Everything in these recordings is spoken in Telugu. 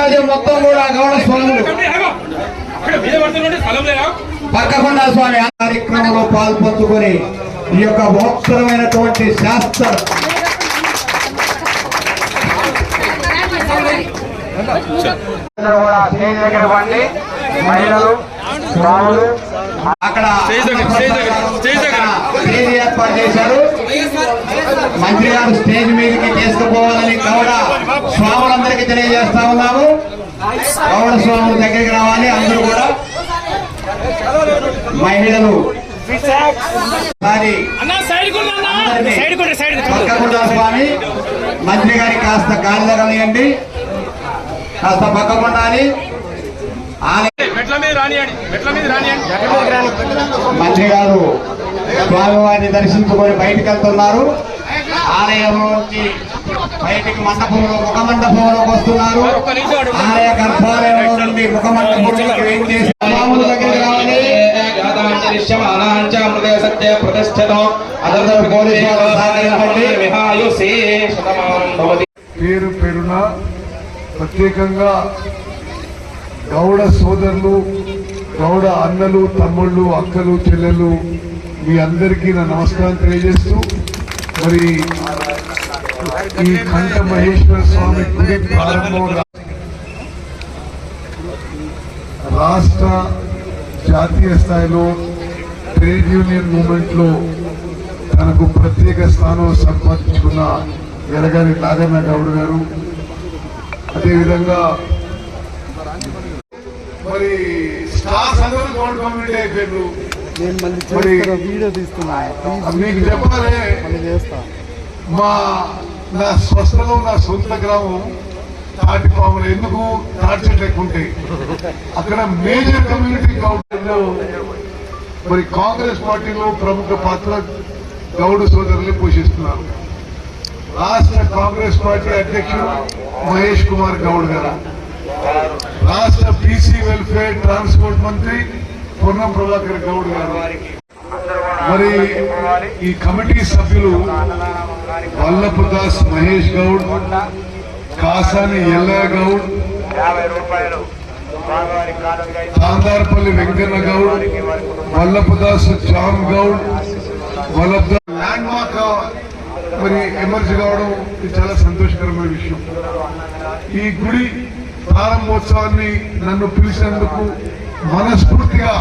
సమాజం మొత్తం కూడా గౌడ స్వాములు పక్కకొండ స్వామి కార్యక్రమంలో పాల్పంచుకొని ఈ యొక్క మహోత్తరమైనటువంటి శాస్త్ర మహిళలు స్వాములు అక్కడ స్టేజ్ ఏర్పాటు చేశారు. మంత్రి గారు స్టేజ్ మీదకి తీసుకుపోవాలని గౌడ స్వాములందరికీ తెలియజేస్తా ఉన్నాము. గౌడ స్వాముల దగ్గరికి రావాలి అందరూ కూడా. మహిళలు పక్కకుండా స్వామి మంత్రి గారికి కాస్త గాలిలో కలిగండి, కాస్త పక్కకుండాలి. మంత్రి గారు స్వామివారిని దర్శించుకొని బయటకు వెళ్తున్నారు. ఆలయంలోంచి బయటికి మండపంలో ముఖ మండపంలోకి వస్తున్నారు. ఆలయ గర్భాలయంలో నుండి ముఖ మండపంలోకి వేయించేసి స్వాముల దగ్గరికి రావాలి. పేరు పేరున ప్రత్యేకంగా గౌడ సోదరులు, గౌడ అన్నలు, తమ్ముళ్ళు, అక్కలు, చెల్లెళ్ళు మీ అందరికీ నా నమస్కారం తెలియజేస్తూ, మరి ఈ కంఠ మహేశ్వర స్వామి గుడి ప్రారంభం రాష్ట్ర జాతీయ స్థాయిలో ట్రేడ్ యూనియన్ మూవ్మెంట్ లో తనకు ప్రత్యేక స్థానం సంపాదించుకున్న ఎరగారి నాగన్న గౌడ్ గారు, అదేవిధంగా మరి స్టార్స్ అందరూ గౌడ్ కమ్యూనిటీ అయిపోయారు. మీకు చెప్పాలి, నా స్వస్థలో నా సొంత గ్రామం తాటిపాములు. ఎందుకు తాటి చెట్లు ఎక్కువ ఉంటాయి అక్కడ. మేజర్ కమ్యూనిటీ గౌడ్లో మరి కాంగ్రెస్ పార్టీలో ప్రముఖ పాత్ర గౌడ్ సోదరులు పోషిస్తున్నారు. రాష్ట్ర కాంగ్రెస్ పార్టీ అధ్యక్షుడు మహేష్ కుమార్ గౌడ్ గారు, రాష్ట్ర బీసీ వెల్ఫేర్ ట్రాన్స్పోర్ట్ మంత్రి పొన్నం ప్రభాకర్ గౌడ్ గారు, మరి ఈ కమిటీ సభ్యులు Vallapu Das Mahesh Goud, Kasani Ellaiah Goud, Thandarpalli Venkanna Goud, Vallapu Das John Goud, landmark మరి ఎమర్జీ కావడం ఇది చాలా సంతోషకరమైన విషయం. ఈ గుడి ప్రారంభోత్సవాన్ని నన్ను పిలిచినందుకు మనస్ఫూర్తిగా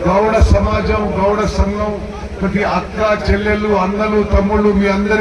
గౌడ సమాజం, గౌడ సంఘం, ప్రతి అక్క, చెల్లెళ్ళు, అన్నలు, తమ్ముళ్ళు మీ అందరికీ